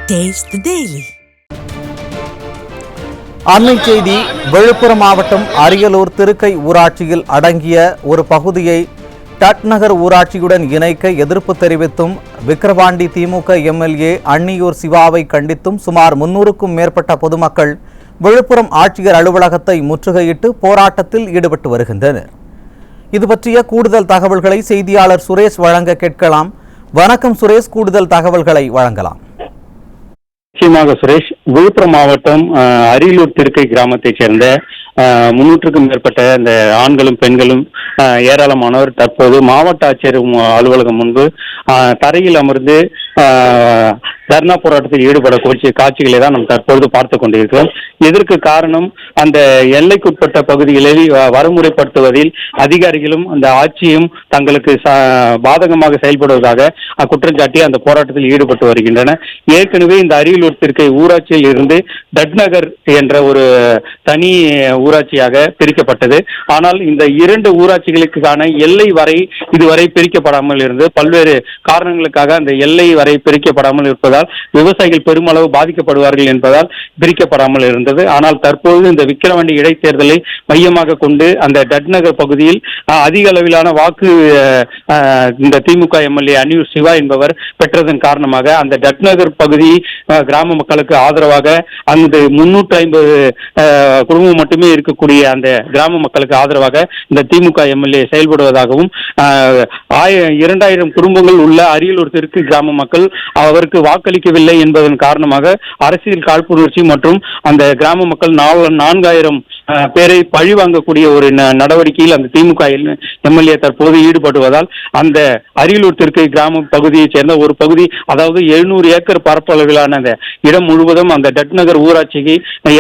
Taste the Daily. அண்மை செய்தி. விழுப்புரம் மாவட்டம் அரியலூர் திருக்கை ஊராட்சியில் அடங்கிய ஒரு பகுதியை டட்நகர் ஊராட்சியுடன் இணைக்க எதிர்ப்பு தெரிவித்தும் விக்கிரவாண்டி திமுக எம்எல்ஏ அன்னியூர் சிவாவை கண்டித்தும் சுமார் 300க்கும் மேற்பட்ட பொதுமக்கள் விழுப்புரம் ஆட்சியர் அலுவலகத்தை முற்றுகையிட்டு போராட்டத்தில் ஈடுபட்டு வருகின்றனர். இது பற்றிய கூடுதல் தகவல்களை செய்தியாளர் சுரேஷ் வழங்க கேட்கலாம். வணக்கம் சுரேஷ், கூடுதல் தகவல்களை வழங்கலாம். நிச்சயமாக சுரேஷ், விழுப்புரம் மாவட்டம் அரியலூர் திருக்கை கிராமத்தைச் சேர்ந்த 300க்கும் மேற்பட்ட இந்த ஆண்களும் பெண்களும் ஏராளமானவர் தற்போது மாவட்ட ஆட்சியர் அலுவலகம் முன்பு தரையில் அமர்ந்து தர்ணா போராட்டத்தில் ஈடுபடக்கூடிய காட்சிகளை தான் நாம் தற்பொழுது பார்த்து கொண்டிருக்கிறோம். இதற்கு காரணம் அந்த எல்லைக்குட்பட்ட பகுதிகளில் வரைமுறைப்படுத்துவதில் அதிகாரிகளும் அந்த ஆட்சியும் தங்களுக்கு பாதகமாக செயல்படுவதாக குற்றம் சாட்டி அந்த போராட்டத்தில் ஈடுபட்டு வருகின்றன. ஏற்கனவே இந்த அரியலூர் திருக்கை ஊராட்சியில் இருந்து டட்நகர் என்ற ஒரு தனி ஊராட்சியாக பிரிக்கப்பட்டது. ஆனால் இந்த 2 ஊராட்சிகளுக்கான எல்லை வரை இதுவரை பிரிக்கப்படாமல் இருந்து பல்வேறு காரணங்களுக்காக அந்த எல்லை வரை பிரிக்கப்படாமல் இருப்பதால் விவசாயிகள் பெருமளவு பாதிக்கப்படுவார்கள் என்பதால் பிரிக்கப்படாமல் இருந்தது. ஆனால் தற்போது இந்த விக்கிரவாண்டி இடைத்தேர்தலை மையமாக கொண்டு அந்த டட்நகர் பகுதியில் அதிக அளவிலான வாக்கு இந்த திமுக எம்எல்ஏ அன்னியூர் சிவா என்பவர் பெற்றதன் காரணமாக அந்த டட்நகர் பகுதி கிராம மக்களுக்கு ஆதரவாக அந்த 350 குடும்பம் மட்டுமே இருக்கக்கூடிய அந்த கிராம மக்களுக்கு ஆதரவாக இந்த திமுக எம்எல்ஏ செயல்படுவதாகவும் 2000 குடும்பங்கள் உள்ள அரியலூர் தெற்கு கிராம மக்கள் அவருக்கு வாக்களிக்கவில்லை என்பதன் காரணமாக அரசியல் காழ்ப்புணர்ச்சி மற்றும் அந்த கிராம மக்கள் 4000 பேரை பழி வாங்கக்கூடிய ஒரு நடவடிக்கையில் அந்த திமுக எம்எல்ஏ தற்போது ஈடுபடுவதால் அந்த அரியலூர் தெற்கு கிராம பகுதியைச் சேர்ந்த ஒரு பகுதி, அதாவது 700 ஏக்கர் பரப்பளவிலான அந்த இடம் முழுவதும் அந்த டட்நகர் ஊராட்சிக்கு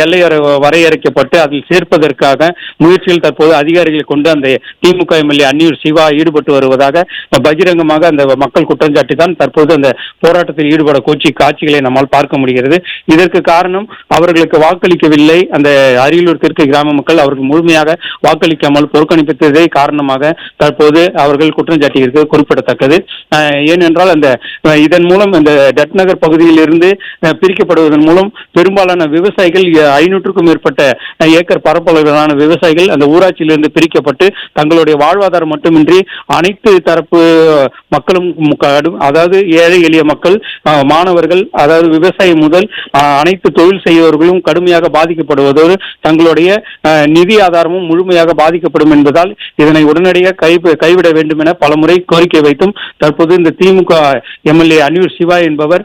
எல்லை வரையறைக்கப்பட்டு அதில் சேர்ப்பதற்காக முயற்சியில் தற்போது அதிகாரிகளை கொண்டு அந்த திமுக எம்எல்ஏ அன்னியூர் சிவா ஈடுபட்டு வருவதாக பகிரங்கமாக அந்த மக்கள் குற்றஞ்சாட்டி தான் தற்போது அந்த போராட்டத்தில் ஈடுபடக்கூடிய காட்சிகளை நம்மால் பார்க்க முடிகிறது. இதற்கு காரணம் அவர்களுக்கு வாக்களிக்கவில்லை அந்த அரியலூர் தெற்கு கிராம மக்கள் அவருக்கு முழுமையாக வாக்களிக்காமல் புறக்கணிப்பதே காரணமாக தற்போது அவர்கள் குற்றம் சாட்டியிருக்கிறது குறிப்பிடத்தக்கது. ஏனென்றால் அந்த இதன் மூலம் இந்த டட்நகர் பகுதியில் இருந்து பிரிக்கப்படுவதன் மூலம் பெரும்பாலான விவசாயிகள் 500க்கும் மேற்பட்ட ஏக்கர் பரப்பளவிலான விவசாயிகள் அந்த ஊராட்சியிலிருந்து பிரிக்கப்பட்டு தங்களுடைய வாழ்வாதாரம் மட்டுமின்றி அனைத்து தரப்பு மக்களும், அதாவது ஏழை எளிய மக்கள், மாணவர்கள், அதாவது விவசாயம் முதல் அனைத்து தொழில் செய்பவர்களும் கடுமையாக பாதிக்கப்படுவதோடு தங்களுடைய நிதி ஆதாரமும் முழுமையாக பாதிக்கப்படும் என்பதால் இதனை உடனடியாக கைவிட வேண்டும் என பலமுறை கோரிக்கை வைத்தும் தற்போது இந்த திமுக எம்எல்ஏ அன்னியூர் சிவா என்பவர்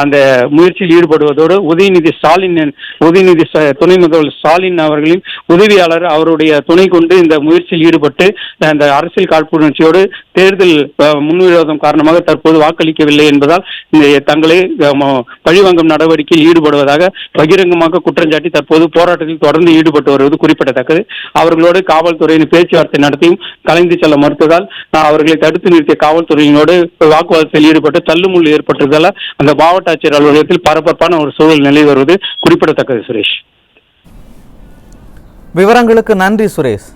அந்த முயற்சியில் ஈடுபடுவதோடு உதயநிதி துணை முதல்வர் ஸ்டாலின் அவர்களின் உதவியாளர் அவருடைய துணை கொண்டு இந்த முயற்சியில் ஈடுபட்டு அந்த அரசியல் காழ்ப்புணர்ச்சியோடு தேர்தல் முன்விரோதம் காரணமாக தற்போது வாக்களிக்கவில்லை என்பதால் தங்களை பழிவாங்கும் நடவடிக்கையில் ஈடுபடுவதாக பகிரங்கமாக குற்றஞ்சாட்டி தற்போது போராட்டத்தில் தொடர்ந்து ஈடுபட்டு வருவது குறிப்பிடத்தக்கது. அவர்களோடு காவல்துறையின் பேச்சுவார்த்தை நடத்தியும் கலைந்து செல்ல மறுத்ததால் அவர்களை தடுத்து நிறுத்திய காவல்துறையினோடு வாக்குவாதத்தில் ஈடுபட்டு தள்ளுமுள்ளு ஏற்பட்டதால் அந்த மாவட்ட ஆட்சியர் அலுவலகத்தில் பரபரப்பான ஒரு சூழல் நிலை வருவது குறிப்பிடத்தக்கது. சுரேஷ், விவரங்களுக்கு நன்றி சுரேஷ்.